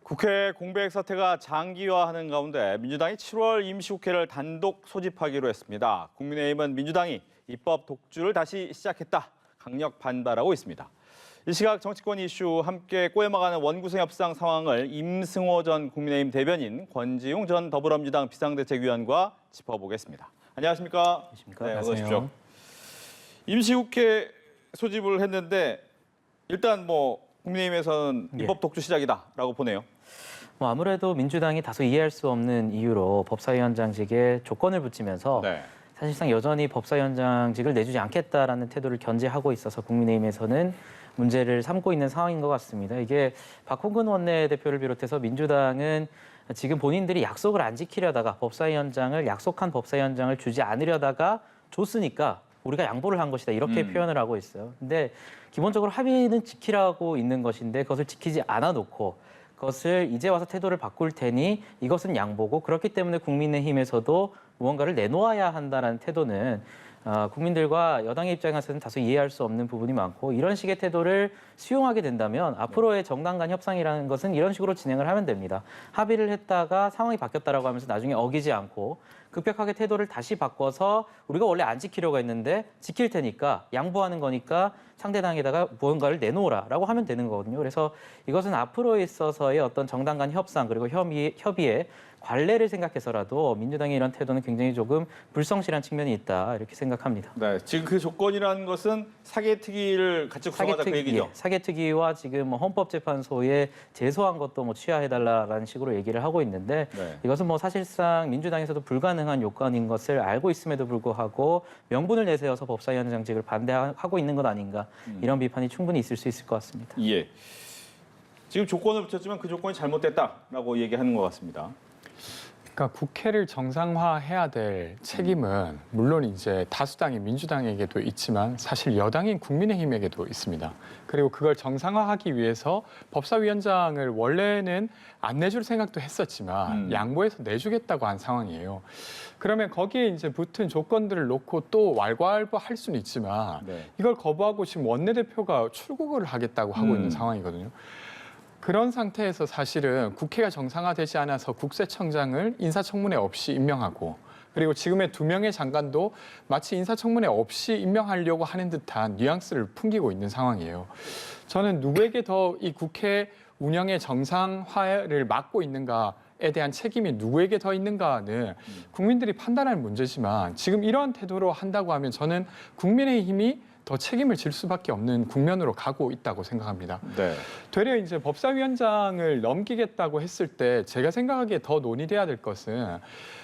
국회 공백 사태가 장기화하는 가운데 민주당이 7월 임시국회를 단독 소집하기로 했습니다. 국민의힘은 민주당이 입법 독주를 다시 시작했다, 강력 반발하고 있습니다. 이 시각 정치권 이슈 함께 꼬여막아는 원구성 협상 상황을 임승호 전 국민의힘 대변인, 권지웅 전 더불어민주당 비상대책위원과 짚어보겠습니다. 안녕하십니까? 안녕하십니까? 네, 어서 오십시오. 임시국회 소집을 했는데 일단 국민의힘에서는 입법 독주 시작이다라고 보네요. 아무래도 민주당이 다소 이해할 수 없는 이유로 법사위원장직에 조건을 붙이면서 사실상 여전히 법사위원장직을 내주지 않겠다라는 태도를 견제하고 있어서 국민의힘에서는 문제를 삼고 있는 상황인 것 같습니다. 이게 박홍근 원내대표를 비롯해서 민주당은 지금 본인들이 약속을 안 지키려다가 약속한 법사위원장을 주지 않으려다가 줬으니까 우리가 양보를 한 것이다, 이렇게 표현을 하고 있어요. 근데 기본적으로 합의는 지키라고 있는 것인데 그것을 지키지 않아 놓고 그것을 이제 와서 태도를 바꿀 테니 이것은 양보고, 그렇기 때문에 국민의힘에서도 무언가를 내놓아야 한다는 태도는 국민들과 여당의 입장에서는 다소 이해할 수 없는 부분이 많고, 이런 식의 태도를 수용하게 된다면 앞으로의 정당 간 협상이라는 것은 이런 식으로 진행을 하면 됩니다. 합의를 했다가 상황이 바뀌었다라고 하면서 나중에 어기지 않고 급격하게 태도를 다시 바꿔서 우리가 원래 안 지키려고 했는데 지킬 테니까 양보하는 거니까 상대당에다가 무언가를 내놓으라라고 하면 되는 거거든요. 그래서 이것은 앞으로에 있어서의 어떤 정당 간 협상 그리고 협의의 관례를 생각해서라도 민주당의 이런 태도는 굉장히 조금 불성실한 측면이 있다, 이렇게 생각합니다. 네, 지금 그 조건이라는 것은 사개특위를 같이 구성하자, 그 얘기죠. 예, 사개특위와 지금 헌법재판소에 제소한 것도 취하해달라라는 식으로 얘기를 하고 있는데, 이것은 사실상 민주당에서도 불가능한 요건인 것을 알고 있음에도 불구하고 명분을 내세워서 법사위원장직을 반대하고 있는 것 아닌가, 이런 비판이 충분히 있을 수 있을 것 같습니다. 예. 지금 조건을 붙였지만 그 조건이 잘못됐다라고 얘기하는 것 같습니다. 그러니까 국회를 정상화해야 될 책임은 물론 이제 다수당인 민주당에게도 있지만 사실 여당인 국민의힘에게도 있습니다. 그리고 그걸 정상화하기 위해서 법사위원장을 원래는 안 내줄 생각도 했었지만 양보해서 내주겠다고 한 상황이에요. 그러면 거기에 이제 붙은 조건들을 놓고 또 왈가왈부할 수는 있지만 이걸 거부하고 지금 원내대표가 출국을 하겠다고 하고 있는 상황이거든요. 그런 상태에서 사실은 국회가 정상화되지 않아서 국세청장을 인사청문회 없이 임명하고, 그리고 지금의 2명의 장관도 마치 인사청문회 없이 임명하려고 하는 듯한 뉘앙스를 풍기고 있는 상황이에요. 저는 누구에게 더 이 국회 운영의 정상화를 막고 있는가에 대한 책임이 누구에게 더 있는가는 국민들이 판단할 문제지만, 지금 이러한 태도로 한다고 하면 저는 국민의힘이 더 책임을 질 수밖에 없는 국면으로 가고 있다고 생각합니다. 되려 이제 법사위원장을 넘기겠다고 했을 때 제가 생각하기에 더 논의돼야 될 것은,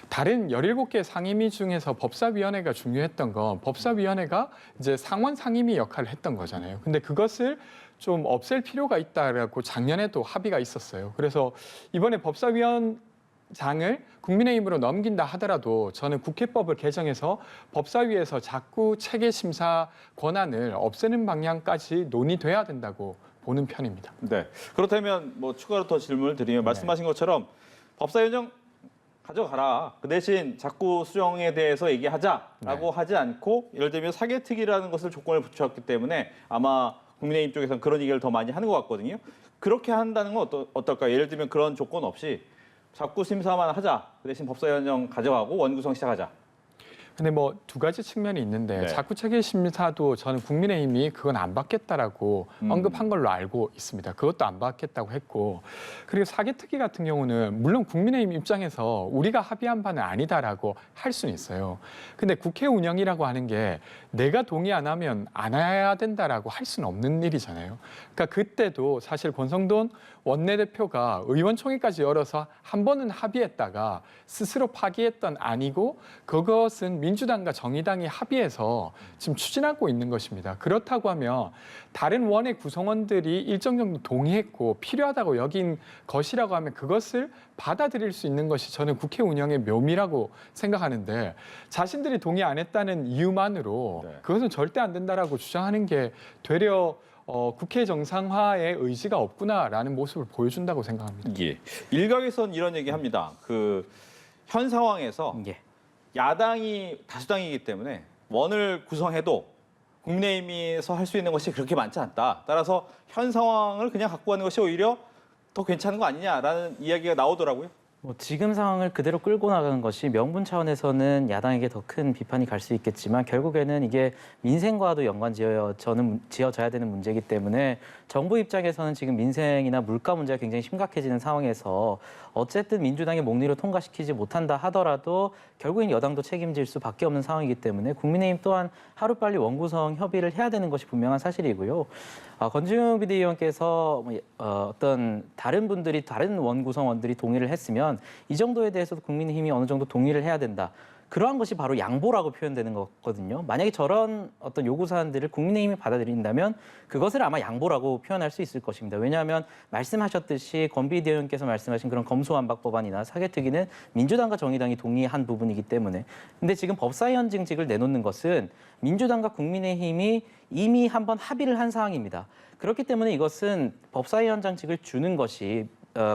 다른 17개 상임위 중에서 법사위원회가 중요했던 건 법사위원회가 이제 상원 상임위 역할을 했던 거잖아요. 근데 그것을 좀 없앨 필요가 있다라고 작년에도 합의가 있었어요. 그래서 이번에 법사위원장을 국민의힘으로 넘긴다 하더라도 저는 국회법을 개정해서 법사위에서 자꾸 체계 심사 권한을 없애는 방향까지 논의돼야 된다고 보는 편입니다. 네. 그렇다면 추가로 더 질문을 드리면 말씀하신 것처럼 법사위원장 가져가라, 그 대신 자꾸 수정에 대해서 얘기하자라고 하지 않고, 예를 들면 사개특위라는 것을 조건을 붙였기 때문에 아마 국민의힘 쪽에서는 그런 얘기를 더 많이 하는 것 같거든요. 그렇게 한다는 건 어떨까요? 예를 들면 그런 조건 없이 자꾸 심사만 하자, 그 대신 법사위원장 가져가고 원구성 시작하자. 근데 2가지 측면이 있는데 자꾸 체계 심사도 저는 국민의힘이 그건 안 받겠다라고 언급한 걸로 알고 있습니다. 그것도 안 받겠다고 했고, 그리고 사개특위 같은 경우는 물론 국민의힘 입장에서 우리가 합의한 바는 아니다라고 할 수는 있어요. 근데 국회 운영이라고 하는 게 내가 동의 안 하면 안 해야 된다라고 할 수는 없는 일이잖아요. 그러니까 그때도 사실 권성동 원내대표가 의원총회까지 열어서 한 번은 합의했다가 스스로 파기했던 아니고, 그것은 민주당과 정의당이 합의해서 지금 추진하고 있는 것입니다. 그렇다고 하면 다른 원외 구성원들이 일정 정도 동의했고 필요하다고 여긴 것이라고 하면 그것을 받아들일 수 있는 것이 저는 국회 운영의 묘미라고 생각하는데, 자신들이 동의 안 했다는 이유만으로 그것은 절대 안 된다라고 주장하는 게 되려 국회 정상화의 의지가 없구나라는 모습을 보여준다고 생각합니다. 일각에선 이런 얘기합니다. 현 상황에서 야당이 다수당이기 때문에 원을 구성해도 국민의힘에서 할 수 있는 것이 그렇게 많지 않다. 따라서 현 상황을 그냥 갖고 가는 것이 오히려 더 괜찮은 거 아니냐라는 이야기가 나오더라고요. 뭐 지금 상황을 그대로 끌고 나가는 것이 명분 차원에서는 야당에게 더 큰 비판이 갈 수 있겠지만 결국에는 이게 민생과도 지어져야 되는 문제이기 때문에 정부 입장에서는 지금 민생이나 물가 문제가 굉장히 심각해지는 상황에서 어쨌든 민주당이 목리로 통과시키지 못한다 하더라도 결국엔 여당도 책임질 수밖에 없는 상황이기 때문에 국민의힘 또한 하루빨리 원구성 협의를 해야 되는 것이 분명한 사실이고요. 권지웅 비대위원께서 어떤 다른 분들이 다른 원구성원들이 동의를 했으면 이 정도에 대해서도 국민의힘이 어느 정도 동의를 해야 된다. 그러한 것이 바로 양보라고 표현되는 거거든요. 만약에 저런 어떤 요구 사안들을 국민의힘이 받아들인다면 그것을 아마 양보라고 표현할 수 있을 것입니다. 왜냐하면 말씀하셨듯이 권 비대위원께서 말씀하신 그런 검수완박 법안이나 사개특위는 민주당과 정의당이 동의한 부분이기 때문에. 근데 지금 법사위원장직을 내놓는 것은 민주당과 국민의힘이 이미 한번 합의를 한 사항입니다. 그렇기 때문에 이것은 법사위원장직을 주는 것이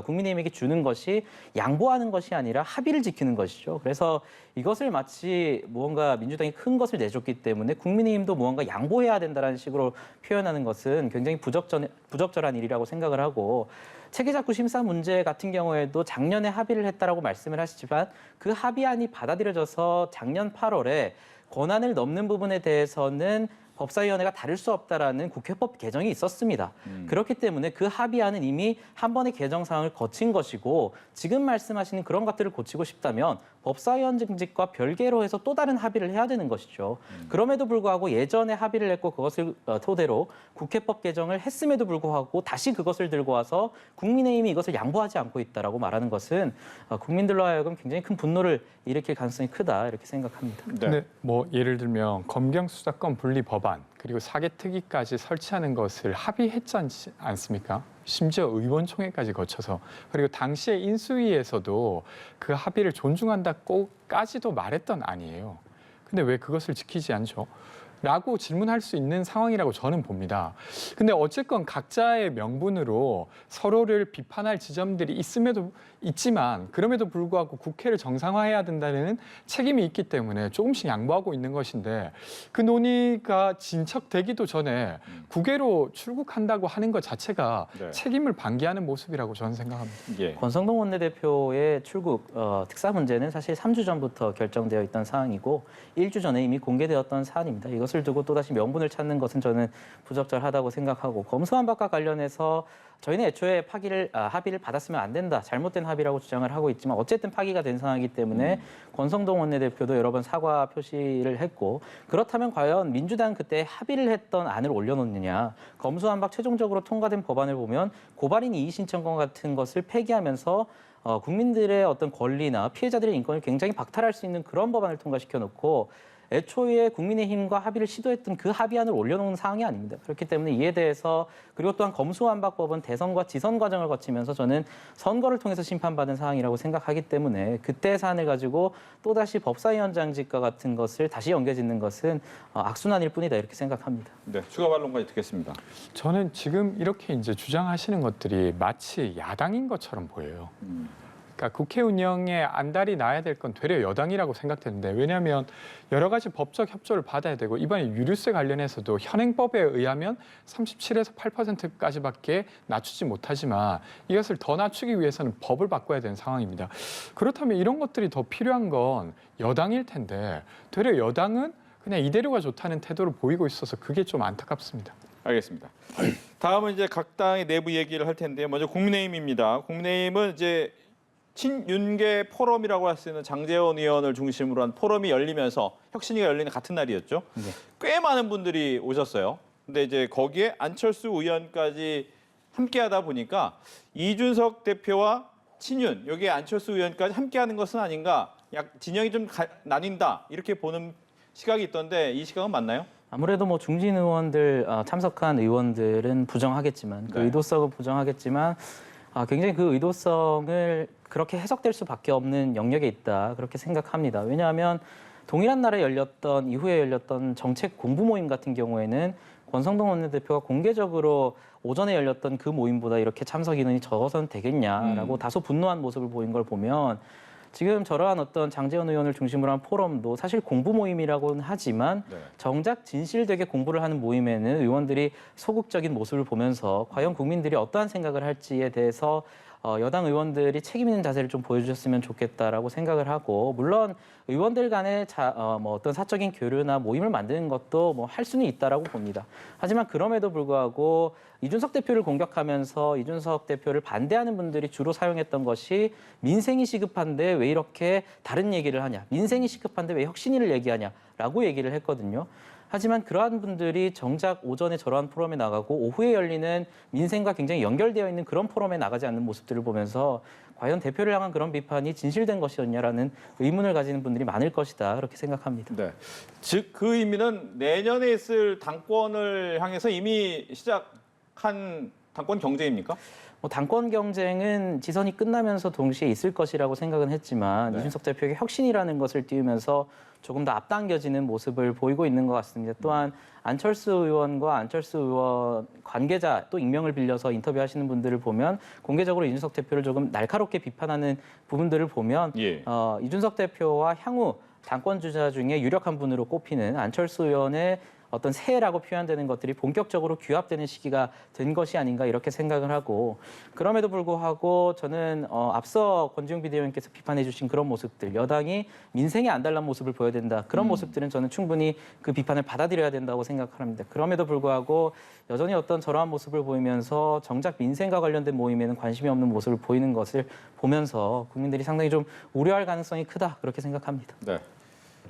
국민의힘에게 주는 것이 양보하는 것이 아니라 합의를 지키는 것이죠. 그래서 이것을 마치 무언가 민주당이 큰 것을 내줬기 때문에 국민의힘도 무언가 양보해야 된다는 식으로 표현하는 것은 굉장히 부적절한 일이라고 생각을 하고 체계작구 심사 문제 같은 경우에도 작년에 합의를 했다라고 말씀을 하시지만 그 합의안이 받아들여져서 작년 8월에 권한을 넘는 부분에 대해서는 법사위원회가 다를 수 없다라는 국회법 개정이 있었습니다. 그렇기 때문에 그 합의안은 이미 한 번의 개정 사항을 거친 것이고 지금 말씀하시는 그런 것들을 고치고 싶다면 법사위원장직과 별개로 해서 또 다른 합의를 해야 되는 것이죠. 그럼에도 불구하고 예전에 합의를 했고 그것을 토대로 국회법 개정을 했음에도 불구하고 다시 그것을 들고 와서 국민의힘이 이것을 양보하지 않고 있다라고 말하는 것은 국민들로 하여금 굉장히 큰 분노를 일으킬 가능성이 크다 이렇게 생각합니다. 네. 근데 뭐 예를 들면 검경 수사권 분리 법안 그리고 사개특위까지 설치하는 것을 합의했지 않습니까? 심지어 의원총회까지 거쳐서 그리고 당시에 인수위에서도 그 합의를 존중한다고까지도 말했던 아니에요. 근데 왜 그것을 지키지 않죠? 라고 질문할 수 있는 상황이라고 저는 봅니다. 근데 어쨌건 각자의 명분으로 서로를 비판할 지점들이 있지만 그럼에도 불구하고 국회를 정상화해야 된다는 책임이 있기 때문에 조금씩 양보하고 있는 것인데 그 논의가 진척되기도 전에 국회로 출국한다고 하는 것 자체가 네. 책임을 방기하는 모습이라고 저는 생각합니다. 예. 권성동 원내대표의 출국 특사 문제는 사실 3주 전부터 결정되어 있던 사항이고 1주 전에 이미 공개되었던 사안입니다. 이것을 두고 또다시 명분을 찾는 것은 저는 부적절하다고 생각하고 검수완박과 관련해서 저희는 애초에 합의를 받았으면 안 된다. 잘못된 합의라고 주장을 하고 있지만 어쨌든 파기가 된 상황이기 때문에 권성동 원내대표도 여러 번 사과 표시를 했고 그렇다면 과연 민주당 그때 합의를 했던 안을 올려놓느냐. 검수완박 최종적으로 통과된 법안을 보면 고발인 이의 신청권 같은 것을 폐기하면서 국민들의 어떤 권리나 피해자들의 인권을 굉장히 박탈할 수 있는 그런 법안을 통과시켜 놓고 애초에 국민의힘과 합의를 시도했던 그 합의안을 올려놓은 사항이 아닙니다. 그렇기 때문에 이에 대해서 그리고 또한 검수완박법은 대선과 지선 과정을 거치면서 저는 선거를 통해서 심판받은 사항이라고 생각하기 때문에 그때의 사안을 가지고 또다시 법사위원장직과 같은 것을 다시 연계짓는 것은 악순환일 뿐이다 이렇게 생각합니다. 네, 추가 반론까지 듣겠습니다. 저는 지금 이렇게 이제 주장하시는 것들이 마치 야당인 것처럼 보여요. 그러니까 국회 운영에 안달이 나야 될 건 되려 여당이라고 생각되는데 왜냐하면 여러 가지 법적 협조를 받아야 되고 이번에 유류세 관련해서도 현행법에 의하면 37에서 8%까지밖에 낮추지 못하지만 이것을 더 낮추기 위해서는 법을 바꿔야 되는 상황입니다. 그렇다면 이런 것들이 더 필요한 건 여당일 텐데 되려 여당은 그냥 이대로가 좋다는 태도를 보이고 있어서 그게 좀 안타깝습니다. 알겠습니다. 다음은 이제 각 당의 내부 얘기를 할 텐데요. 먼저 국민의힘입니다. 국민의힘은 이제 친윤계 포럼이라고 할 수 있는 장제원 의원을 중심으로 한 포럼이 열리면서 혁신위가 열리는 같은 날이었죠. 네. 꽤 많은 분들이 오셨어요. 근데 이제 거기에 안철수 의원까지 함께하다 보니까 이준석 대표와 친윤, 여기에 안철수 의원까지 함께하는 것은 아닌가, 진영이 좀 나뉜다 이렇게 보는 시각이 있던데 이 시각은 맞나요? 아무래도 뭐 중진 의원들 참석한 의원들은 부정하겠지만 그 네. 의도성은 부정하겠지만 굉장히 그 의도성을 그렇게 해석될 수밖에 없는 영역에 있다 그렇게 생각합니다. 왜냐하면 동일한 날에 이후에 열렸던 정책 공부 모임 같은 경우에는 권성동 원내대표가 공개적으로 오전에 열렸던 그 모임보다 이렇게 참석 인원이 적어서는 되겠냐라고 다소 분노한 모습을 보인 걸 보면 지금 저러한 어떤 장제원 의원을 중심으로 한 포럼도 사실 공부 모임이라고는 하지만 네. 정작 진실되게 공부를 하는 모임에는 의원들이 소극적인 모습을 보면서 과연 국민들이 어떠한 생각을 할지에 대해서 여당 의원들이 책임 있는 자세를 좀 보여주셨으면 좋겠다라고 생각을 하고, 물론 의원들 간의 뭐 어떤 사적인 교류나 모임을 만드는 것도 뭐 할 수는 있다라고 봅니다. 하지만 그럼에도 불구하고 이준석 대표를 공격하면서 이준석 대표를 반대하는 분들이 주로 사용했던 것이 민생이 시급한데 왜 이렇게 다른 얘기를 하냐, 민생이 시급한데 왜 혁신위를 얘기하냐라고 얘기를 했거든요. 하지만 그러한 분들이 정작 오전에 저러한 포럼에 나가고 오후에 열리는 민생과 굉장히 연결되어 있는 그런 포럼에 나가지 않는 모습들을 보면서 과연 대표를 향한 그런 비판이 진실된 것이었냐라는 의문을 가지는 분들이 많을 것이다, 그렇게 생각합니다. 네. 즉 그 의미는 내년에 있을 당권을 향해서 이미 시작한 당권 경쟁입니까? 뭐 당권 경쟁은 지선이 끝나면서 동시에 있을 것이라고 생각은 했지만 네. 이준석 대표에게 혁신이라는 것을 띄우면서 조금 더 앞당겨지는 모습을 보이고 있는 것 같습니다. 또한 안철수 의원과 안철수 의원 관계자 또 익명을 빌려서 인터뷰하시는 분들을 보면 공개적으로 이준석 대표를 조금 날카롭게 비판하는 부분들을 보면 예. 이준석 대표와 향후 당권 주자 중에 유력한 분으로 꼽히는 안철수 의원의 어떤 새해라고 표현되는 것들이 본격적으로 규합되는 시기가 된 것이 아닌가 이렇게 생각을 하고, 그럼에도 불구하고 저는 앞서 권지웅 비대위원께서 비판해 주신 그런 모습들, 여당이 민생에 안달난 모습을 보여야 된다, 그런 모습들은 저는 충분히 그 비판을 받아들여야 된다고 생각합니다. 그럼에도 불구하고 여전히 어떤 저러한 모습을 보이면서 정작 민생과 관련된 모임에는 관심이 없는 모습을 보이는 것을 보면서 국민들이 상당히 좀 우려할 가능성이 크다, 그렇게 생각합니다. 네.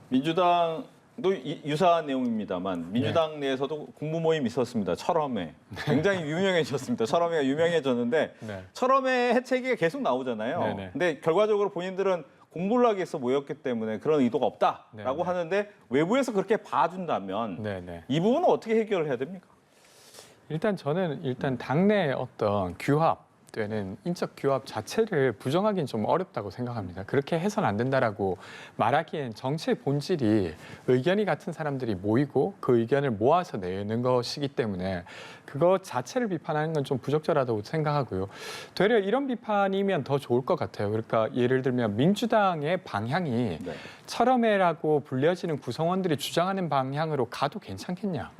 민주당도 유사한 내용입니다만 민주당 내에서도 공부 모임 있었습니다. 철험회. 굉장히 유명해졌습니다. 철험회가 유명해졌는데 네. 철험회 해체기가 계속 나오잖아요. 네네. 근데 결과적으로 본인들은 공부를 하기 위해서 모였기 때문에 그런 의도가 없다라고 네네. 하는데 외부에서 그렇게 봐준다면 네네. 이 부분은 어떻게 해결을 해야 됩니까? 일단 당내 어떤 규합되는 인적 규합 자체를 부정하기는 좀 어렵다고 생각합니다. 그렇게 해서는 안 된다라고 말하기엔 정치의 본질이 의견이 같은 사람들이 모이고 그 의견을 모아서 내는 것이기 때문에 그것 자체를 비판하는 건 좀 부적절하다고 생각하고요. 되려 이런 비판이면 더 좋을 것 같아요. 그러니까 예를 들면 민주당의 방향이 네. 철험회라고 불려지는 구성원들이 주장하는 방향으로 가도 괜찮겠냐.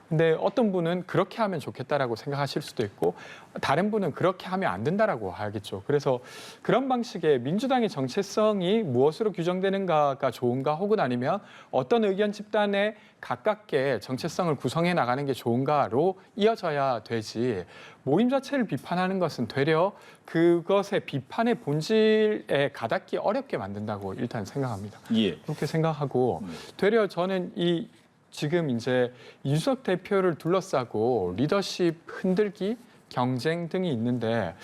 근데 어떤 분은 그렇게 하면 좋겠다라고 생각하실 수도 있고 다른 분은 그렇게 하면 안 된다라고 하겠죠. 그래서 그런 방식의 민주당의 정체성이 무엇으로 규정되는가가 좋은가, 혹은 아니면 어떤 의견 집단에 가깝게 정체성을 구성해 나가는 게 좋은가로 이어져야 되지, 모임 자체를 비판하는 것은 되려 그것의 비판의 본질에 가닿기 어렵게 만든다고 일단 생각합니다. 예. 그렇게 생각하고 되려 저는 지금 이제 이준석 대표를 둘러싸고 리더십 흔들기, 경쟁 등이 있는데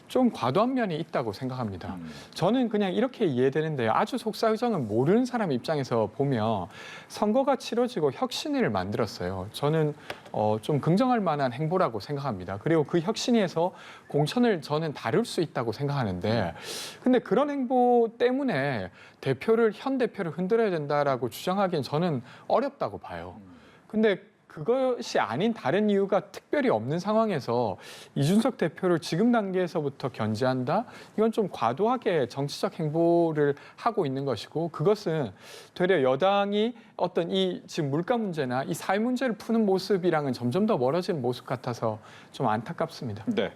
좀 과도한 면이 있다고 생각합니다. 저는 그냥 이렇게 이해되는데요. 아주 속사정은 모르는 사람 입장에서 보면 선거가 치러지고 혁신위를 만들었어요. 저는 좀 긍정할 만한 행보라고 생각합니다. 그리고 그 혁신위에서 공천을 저는 다룰 수 있다고 생각하는데, 근데 그런 행보 때문에 현 대표를 흔들어야 된다라고 주장하기엔 저는 어렵다고 봐요. 근데 그것이 아닌 다른 이유가 특별히 없는 상황에서 이준석 대표를 지금 단계에서부터 견제한다? 이건 좀 과도하게 정치적 행보를 하고 있는 것이고, 그것은 되려 여당이 어떤 이 지금 물가 문제나 이 사회 문제를 푸는 모습이랑은 점점 더 멀어지는 모습 같아서 좀 안타깝습니다. 네.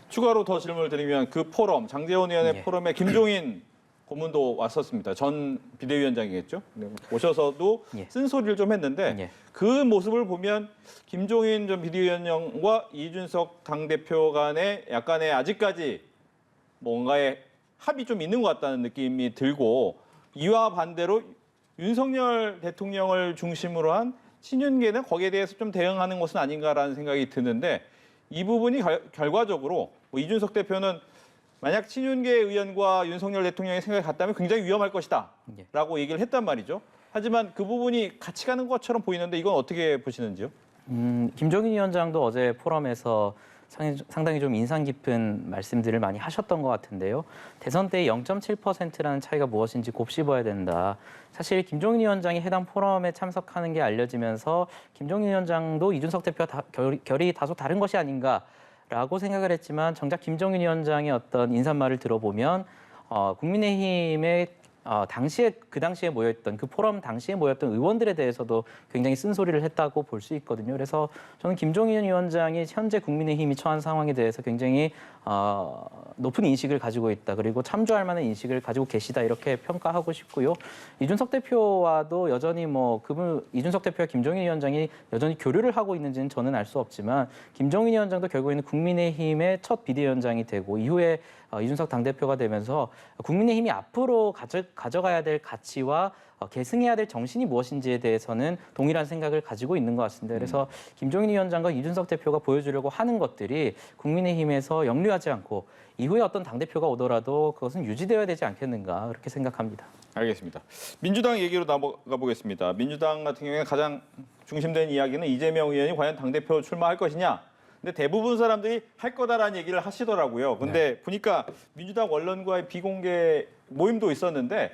추가로 더 질문을 드리면 그 포럼, 장제원 의원의 예. 포럼에 김종인 고문도 왔었습니다. 전 비대위원장이겠죠. 오셔서도 예. 쓴소리를 좀 했는데 예. 그 모습을 보면 김종인 전 비대위원장과 이준석 당대표 간에 약간의 아직까지 뭔가의 합이 좀 있는 것 같다는 느낌이 들고, 이와 반대로 윤석열 대통령을 중심으로 한 친윤계는 거기에 대해서 좀 대응하는 것은 아닌가라는 생각이 드는데, 이 부분이 결과적으로 뭐 이준석 대표는 만약 친윤계 의원과 윤석열 대통령의 생각이 같다면 굉장히 위험할 것이다 라고 얘기를 했단 말이죠. 하지만 그 부분이 같이 가는 것처럼 보이는데 이건 어떻게 보시는지요? 김종인 위원장도 어제 포럼에서 상당히 좀 인상 깊은 말씀들을 많이 하셨던 것 같은데요. 대선 때 0.7%라는 차이가 무엇인지 곱씹어야 된다. 사실 김종인 위원장이 해당 포럼에 참석하는 게 알려지면서 김종인 위원장도 이준석 대표와 결이 다소 다른 것이 아닌가라고 생각을 했지만, 정작 김종인 위원장의 어떤 인사말을 들어보면 국민의힘의 그 당시에 모였던 그 포럼 당시에 모였던 의원들에 대해서도 굉장히 쓴소리를 했다고 볼 수 있거든요. 그래서 저는 김종인 위원장이 현재 국민의힘이 처한 상황에 대해서 굉장히 높은 인식을 가지고 있다. 그리고 참조할 만한 인식을 가지고 계시다. 이렇게 평가하고 싶고요. 이준석 대표와도 여전히 이준석 대표와 김종인 위원장이 여전히 교류를 하고 있는지는 저는 알 수 없지만 김종인 위원장도 결국에는 국민의힘의 첫 비대위원장이 되고 이후에 이준석 당대표가 되면서 국민의힘이 앞으로 가져가야 될 가치와 계승해야 될 정신이 무엇인지에 대해서는 동일한 생각을 가지고 있는 것 같습니다. 그래서 김종인 위원장과 이준석 대표가 보여주려고 하는 것들이 국민의힘에서 역류하지 않고 이후에 어떤 당대표가 오더라도 그것은 유지되어야 되지 않겠는가 그렇게 생각합니다. 알겠습니다. 민주당 얘기로 넘어가 보겠습니다. 민주당 같은 경우에 가장 중심된 이야기는 이재명 의원이 과연 당대표 출마할 것이냐. 근데 대부분 사람들이 할 거다라는 얘기를 하시더라고요. 근데 보니까 민주당 원론과의 비공개 모임도 있었는데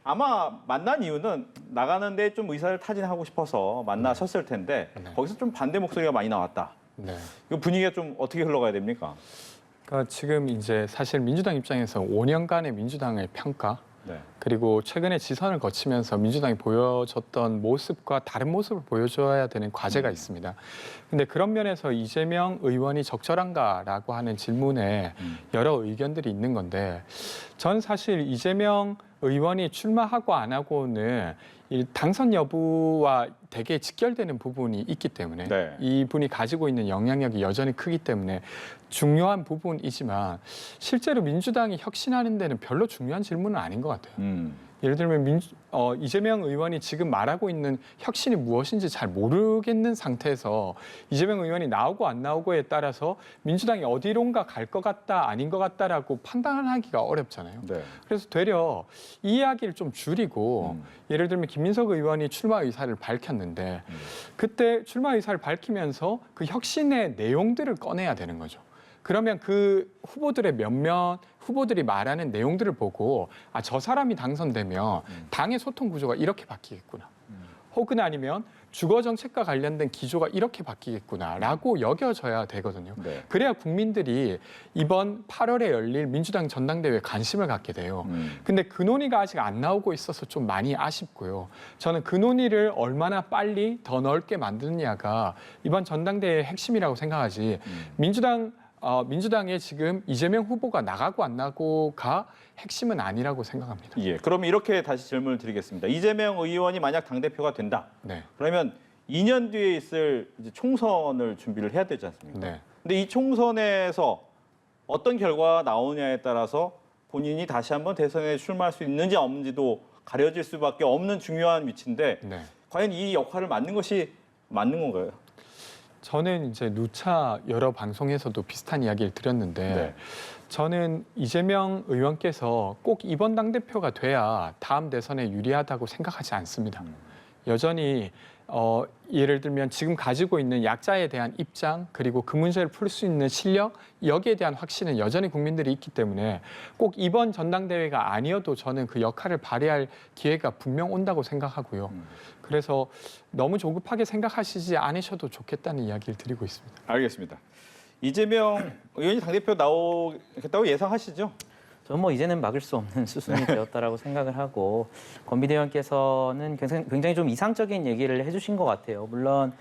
아마 만난 이유는 나가는데 좀 의사를 타진하고 싶어서 만나셨을 텐데 거기서 좀 반대 목소리가 많이 나왔다. 그 분위기가 좀 어떻게 흘러가야 됩니까? 그러니까 지금 이제 사실 민주당 입장에서 5년간의 민주당의 평가 그리고 최근에 지선을 거치면서 민주당이 보여줬던 모습과 다른 모습을 보여줘야 되는 과제가 있습니다. 근데 그런 면에서 이재명 의원이 적절한가라고 하는 질문에 여러 의견들이 있는 건데 전 사실 이재명 의원이 출마하고 안 하고는 이 당선 여부와 되게 직결되는 부분이 있기 때문에 이분이 가지고 있는 영향력이 여전히 크기 때문에 중요한 부분이지만 실제로 민주당이 혁신하는 데는 별로 중요한 질문은 아닌 것 같아요. 예를 들면 이재명 의원이 지금 말하고 있는 혁신이 무엇인지 잘 모르겠는 상태에서 이재명 의원이 나오고 안 나오고에 따라서 민주당이 어디론가 갈 것 같다 아닌 것 같다라고 판단하기가 어렵잖아요. 그래서 되려 이 이야기를 좀 줄이고 예를 들면 김민석 의원이 출마 의사를 밝혔는데 그때 출마 의사를 밝히면서 그 혁신의 내용들을 꺼내야 되는 거죠. 그러면 그 후보들의 몇몇 후보들이 말하는 내용들을 보고 저 사람이 당선되면 당의 소통 구조가 이렇게 바뀌겠구나. 혹은 아니면 주거 정책과 관련된 기조가 이렇게 바뀌겠구나라고 여겨져야 되거든요. 그래야 국민들이 이번 8월에 열릴 민주당 전당대회에 관심을 갖게 돼요. 근데 그 논의가 아직 안 나오고 있어서 좀 많이 아쉽고요. 저는 그 논의를 얼마나 빨리 더 넓게 만드느냐가 이번 전당대회의 핵심이라고 생각하지 민주당의 지금 이재명 후보가 나가고 안 나고가 핵심은 아니라고 생각합니다. 그럼 이렇게 다시 질문을 드리겠습니다. 이재명 의원이 만약 당대표가 된다. 그러면 2년 뒤에 있을 이제 총선을 준비를 해야 되지 않습니까? 근데 이 총선에서 어떤 결과가 나오냐에 따라서 본인이 다시 한번 대선에 출마할 수 있는지 없는지도 가려질 수밖에 없는 중요한 위치인데 과연 이 역할을 맡는 것이 맞는 건가요? 저는 이제 누차 여러 방송에서도 비슷한 이야기를 드렸는데 저는 이재명 의원께서 꼭 이번 당대표가 돼야 다음 대선에 유리하다고 생각하지 않습니다. 여전히 예를 들면 지금 가지고 있는 약자에 대한 입장 그리고 그 문제를 풀 수 있는 실력 여기에 대한 확신은 여전히 국민들이 있기 때문에 꼭 이번 전당대회가 아니어도 저는 그 역할을 발휘할 기회가 분명 온다고 생각하고요. 그래서 너무 조급하게 생각하시지 않으셔도 좋겠다는 이야기를 드리고 있습니다. 알겠습니다. 이재명 의원이 당대표 나오겠다고 예상하시죠? 저는 이제는 막을 수 없는 수순이 되었다라고 생각을 하고 권 비대위원께서는 굉장히 좀 이상적인 얘기를 해주신 것 같아요. 물론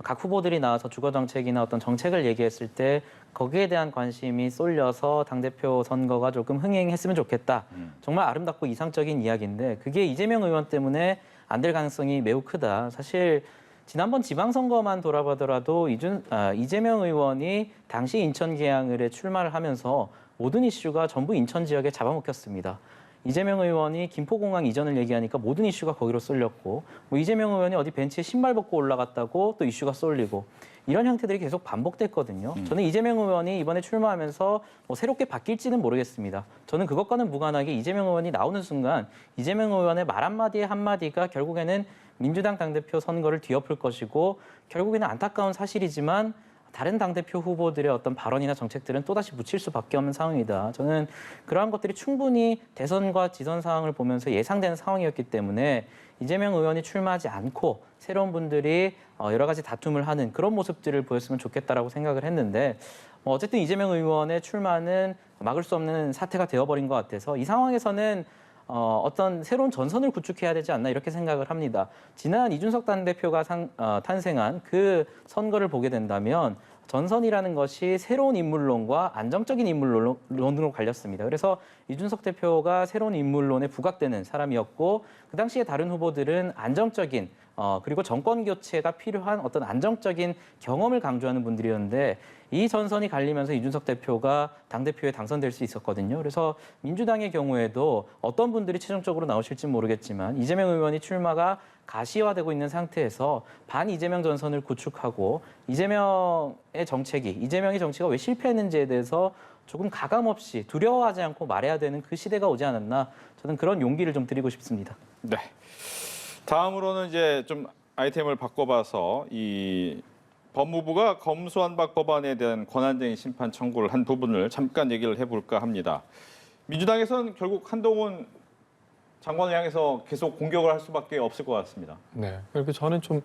각 후보들이 나와서 주거 정책이나 어떤 정책을 얘기했을 때 거기에 대한 관심이 쏠려서 당대표 선거가 조금 흥행했으면 좋겠다. 정말 아름답고 이상적인 이야기인데 그게 이재명 의원 때문에 안 될 가능성이 매우 크다. 사실 지난번 지방선거만 돌아보더라도 이재명 의원이 당시 인천 계양을에 출마를 하면서 모든 이슈가 전부 인천 지역에 잡아먹혔습니다. 이재명 의원이 김포공항 이전을 얘기하니까 모든 이슈가 거기로 쏠렸고 이재명 의원이 어디 벤치에 신발 벗고 올라갔다고 또 이슈가 쏠리고 이런 형태들이 계속 반복됐거든요. 저는 이재명 의원이 이번에 출마하면서 새롭게 바뀔지는 모르겠습니다. 저는 그것과는 무관하게 이재명 의원이 나오는 순간 이재명 의원의 말 한마디에 한마디가 결국에는 민주당 당대표 선거를 뒤엎을 것이고 결국에는 안타까운 사실이지만 다른 당대표 후보들의 어떤 발언이나 정책들은 또다시 묻힐 수밖에 없는 상황이다. 저는 그러한 것들이 충분히 대선과 지선 상황을 보면서 예상되는 상황이었기 때문에 이재명 의원이 출마하지 않고 새로운 분들이 여러 가지 다툼을 하는 그런 모습들을 보였으면 좋겠다라고 생각을 했는데 어쨌든 이재명 의원의 출마는 막을 수 없는 사태가 되어버린 것 같아서 이 상황에서는 어떤 새로운 전선을 구축해야 되지 않나 이렇게 생각을 합니다. 지난 이준석 당대표가 탄생한 그 선거를 보게 된다면 전선이라는 것이 새로운 인물론과 안정적인 인물론으로 갈렸습니다. 그래서 이준석 대표가 새로운 인물론에 부각되는 사람이었고 그 당시에 다른 후보들은 안정적인 그리고 정권 교체가 필요한 어떤 안정적인 경험을 강조하는 분들이었는데 이 전선이 갈리면서 이준석 대표가 당대표에 당선될 수 있었거든요. 그래서 민주당의 경우에도 어떤 분들이 최종적으로 나오실지는 모르겠지만 이재명 의원이 출마가 가시화되고 있는 상태에서 반 이재명 전선을 구축하고 이재명의 정치가 왜 실패했는지에 대해서 조금 가감없이 두려워하지 않고 말해야 되는 그 시대가 오지 않았나 저는 그런 용기를 좀 드리고 싶습니다. 네. 다음으로는 이제 좀 아이템을 바꿔봐서 이 법무부가 검수완박 법안에 대한 권한쟁의 심판 청구를 한 부분을 잠깐 얘기를 해볼까 합니다. 민주당에서는 결국 한동훈 장관을 향해서 계속 공격을 할 수밖에 없을 것 같습니다. 네, 그리고 저는 좀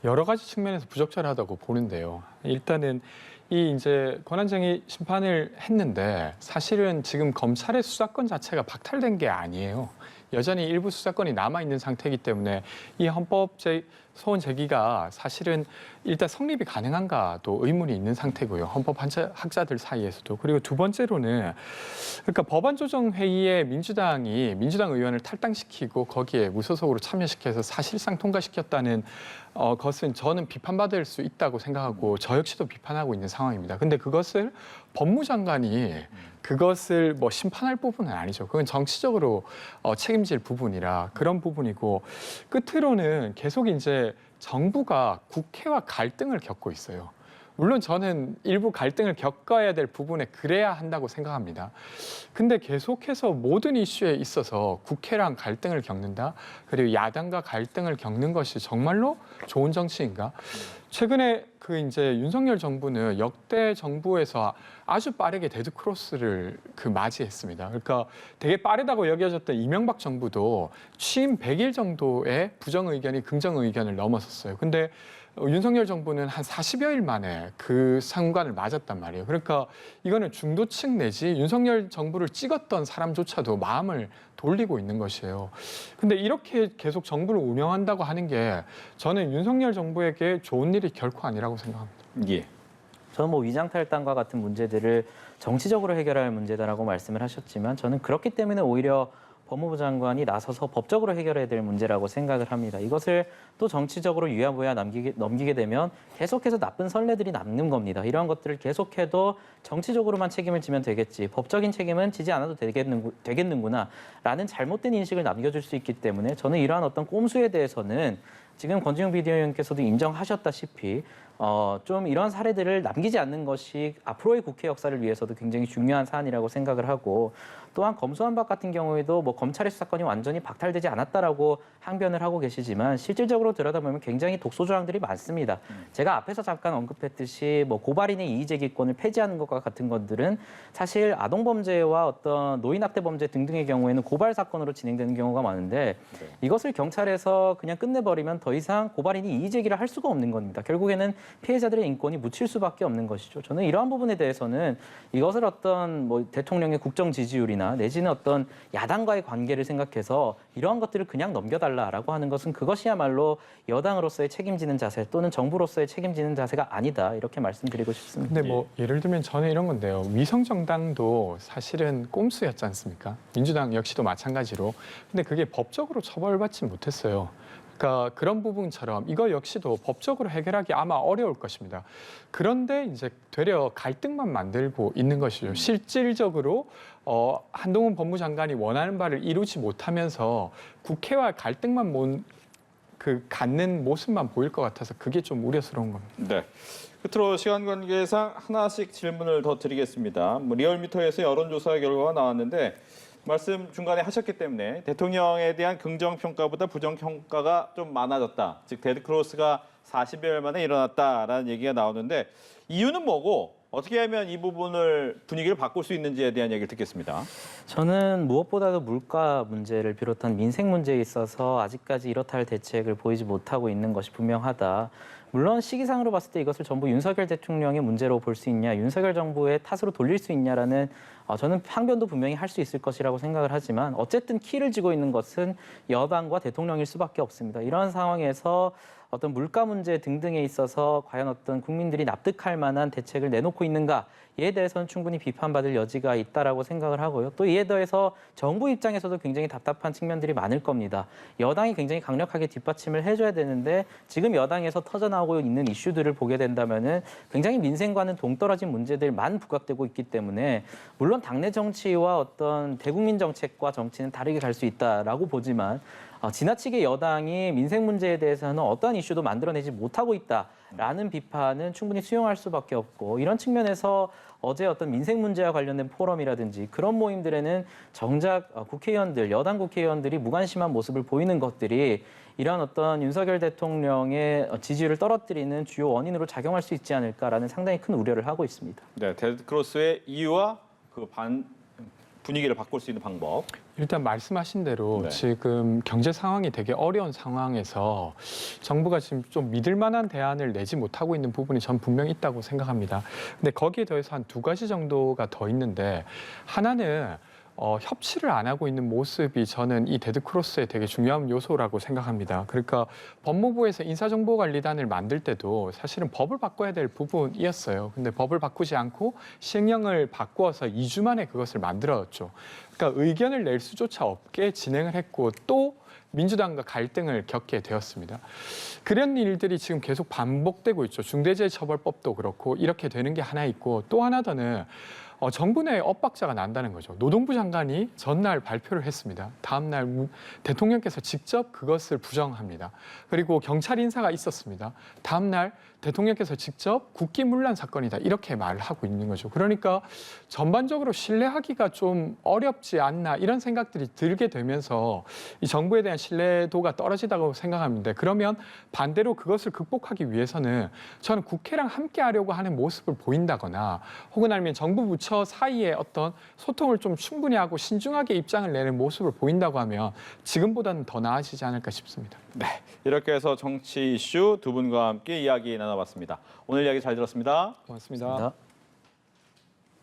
여러 가지 측면에서 부적절하다고 보는데요. 일단은 이 이제 권한쟁의 심판을 했는데 사실은 지금 검찰의 수사권 자체가 박탈된 게 아니에요. 여전히 일부 수사권이 남아 있는 상태이기 때문에 이 헌법 소원 제기가 사실은 일단 성립이 가능한가도 의문이 있는 상태고요. 헌법 학자들 사이에서도. 그리고 두 번째로는 그러니까 법안 조정 회의에 민주당 의원을 탈당시키고 거기에 무소속으로 참여시켜서 사실상 통과시켰다는 것은 저는 비판받을 수 있다고 생각하고 저 역시도 비판하고 있는 상황입니다. 근데 그것을 법무장관이 그것을 뭐 심판할 부분은 아니죠. 그건 정치적으로 책임질 부분이라 그런 부분이고 끝으로는 계속 이제 정부가 국회와 갈등을 겪고 있어요. 물론 저는 일부 갈등을 겪어야 될 부분에 그래야 한다고 생각합니다. 근데 계속해서 모든 이슈에 있어서 국회랑 갈등을 겪는다? 그리고 야당과 갈등을 겪는 것이 정말로 좋은 정치인가? 최근에 그 이제 윤석열 정부는 역대 정부에서 아주 빠르게 데드크로스를 맞이했습니다. 그러니까 되게 빠르다고 여겨졌던 이명박 정부도 취임 100일 정도의 부정 의견이 긍정 의견을 넘어섰어요. 근데 윤석열 정부는 한 40여일 만에 그 상관을 맞았단 말이에요. 그러니까 이거는 중도층 내지 윤석열 정부를 찍었던 사람조차도 마음을 돌리고 있는 것이에요. 근데 이렇게 계속 정부를 운영한다고 하는 게 저는 윤석열 정부에게 좋은 일이 결코 아니라고 생각합니다. 예. 저는 뭐 위장탈당과 같은 문제들을 정치적으로 해결할 문제다라고 말씀을 하셨지만 저는 그렇기 때문에 오히려 법무부 장관이 나서서 법적으로 해결해야 될 문제라고 생각을 합니다. 이것을 또 정치적으로 유야무야 넘기게 되면 계속해서 나쁜 선례들이 남는 겁니다. 이러한 것들을 계속해도 정치적으로만 책임을 지면 되겠지. 법적인 책임은 지지 않아도 되겠는구나라는 잘못된 인식을 남겨줄 수 있기 때문에 저는 이러한 어떤 꼼수에 대해서는 지금 권지웅 비대위원께서도 인정하셨다시피 좀 이런 사례들을 남기지 않는 것이 앞으로의 국회 역사를 위해서도 굉장히 중요한 사안이라고 생각을 하고 또한 검수완박 같은 경우에도 뭐 검찰의 수사권이 완전히 박탈되지 않았다라고 항변을 하고 계시지만 실질적으로 들여다보면 굉장히 독소 조항들이 많습니다. 제가 앞에서 잠깐 언급했듯이 뭐 고발인의 이의제기권을 폐지하는 것과 같은 것들은 사실 아동범죄와 어떤 노인학대 범죄 등등의 경우에는 고발 사건으로 진행되는 경우가 많은데 이것을 경찰에서 그냥 끝내버리면 더 이상 고발인이 이의제기를 할 수가 없는 겁니다. 결국에는 피해자들의 인권이 묻힐 수밖에 없는 것이죠. 저는 이러한 부분에 대해서는 이것을 어떤 뭐 대통령의 국정 지지율이나 내지는 어떤 야당과의 관계를 생각해서 이러한 것들을 그냥 넘겨달라라고 하는 것은 그것이야말로 여당으로서의 책임지는 자세 또는 정부로서의 책임지는 자세가 아니다 이렇게 말씀드리고 싶습니다. 근데 뭐 예를 들면 저는 이런 건데요. 위성정당도 사실은 꼼수였지 않습니까? 민주당 역시도 마찬가지로. 근데 그게 법적으로 처벌받지 못했어요. 그러니까 그런 부분처럼 이거 역시도 법적으로 해결하기 아마 어려울 것입니다. 그런데 이제 되려 갈등만 만들고 있는 것이죠. 실질적으로 한동훈 법무장관이 원하는 바를 이루지 못하면서 국회와 갈등만 갖는 모습만 보일 것 같아서 그게 좀 우려스러운 겁니다. 네. 끝으로 시간 관계상 하나씩 질문을 더 드리겠습니다. 뭐 리얼미터에서 여론조사 결과가 나왔는데 말씀 중간에 하셨기 때문에 대통령에 대한 긍정평가보다 부정평가가 좀 많아졌다. 즉 데드크로스가 40여일 만에 일어났다라는 얘기가 나오는데 이유는 뭐고 어떻게 하면 이 부분을 분위기를 바꿀 수 있는지에 대한 얘기를 듣겠습니다. 저는 무엇보다도 물가 문제를 비롯한 민생 문제에 있어서 아직까지 이렇다 할 대책을 보이지 못하고 있는 것이 분명하다. 물론 시기상으로 봤을 때 이것을 전부 윤석열 대통령의 문제로 볼 수 있냐, 윤석열 정부의 탓으로 돌릴 수 있냐라는 저는 항변도 분명히 할 수 있을 것이라고 생각을 하지만 어쨌든 키를 쥐고 있는 것은 여당과 대통령일 수밖에 없습니다. 이런 상황에서 어떤 물가 문제 등등에 있어서 과연 어떤 국민들이 납득할 만한 대책을 내놓고 있는가에 대해서는 충분히 비판받을 여지가 있다라고 생각을 하고요. 또 이에 더해서 정부 입장에서도 굉장히 답답한 측면들이 많을 겁니다. 여당이 굉장히 강력하게 뒷받침을 해줘야 되는데 지금 여당에서 터져나오고 있는 이슈들을 보게 된다면은 굉장히 민생과는 동떨어진 문제들만 부각되고 있기 때문에 물론 당내 정치와 어떤 대국민 정책과 정치는 다르게 갈 수 있다라고 보지만 지나치게 여당이 민생 문제에 대해서는 어떠한 이슈도 만들어내지 못하고 있다라는 비판은 충분히 수용할 수밖에 없고 이런 측면에서 어제 어떤 민생 문제와 관련된 포럼이라든지 그런 모임들에는 정작 국회의원들, 여당 국회의원들이 무관심한 모습을 보이는 것들이 이런 어떤 윤석열 대통령의 지지율을 떨어뜨리는 주요 원인으로 작용할 수 있지 않을까라는 상당히 큰 우려를 하고 있습니다. 네, 데드크로스의 이유와 그 분위기를 바꿀 수 있는 방법. 일단 말씀하신 대로 네. 지금 경제 상황이 되게 어려운 상황에서 정부가 지금 좀 믿을 만한 대안을 내지 못하고 있는 부분이 전 분명히 있다고 생각합니다. 근데 거기에 더해서 한 두 가지 정도가 더 있는데 하나는 협치를 안 하고 있는 모습이 저는 이 데드크로스의 되게 중요한 요소라고 생각합니다. 그러니까 법무부에서 인사정보관리단을 만들 때도 사실은 법을 바꿔야 될 부분이었어요. 근데 법을 바꾸지 않고 시행령을 바꾸어서 2주 만에 그것을 만들었죠. 그러니까 의견을 낼 수조차 없게 진행을 했고 또 민주당과 갈등을 겪게 되었습니다. 그런 일들이 지금 계속 반복되고 있죠. 중대재해처벌법도 그렇고 이렇게 되는 게 하나 있고 또 하나 더는 정부 내 엇박자가 난다는 거죠. 노동부 장관이 전날 발표를 했습니다. 다음 날 대통령께서 직접 그것을 부정합니다. 그리고 경찰 인사가 있었습니다. 다음 날 대통령께서 직접 국기문란 사건이다 이렇게 말을 하고 있는 거죠. 그러니까 전반적으로 신뢰하기가 좀 어렵지 않나 이런 생각들이 들게 되면서 이 정부에 대한 신뢰도가 떨어지다고 생각합니다. 그러면 반대로 그것을 극복하기 위해서는 저는 국회랑 함께 하려고 하는 모습을 보인다거나 혹은 아니면 정부 부처 사이에 어떤 소통을 좀 충분히 하고 신중하게 입장을 내는 모습을 보인다고 하면 지금보다는 더 나아지지 않을까 싶습니다. 네, 이렇게 해서 정치 이슈 두 분과 함께 이야기 나눠봤습니다. 오늘 이야기 잘 들었습니다. 고맙습니다. 고맙습니다.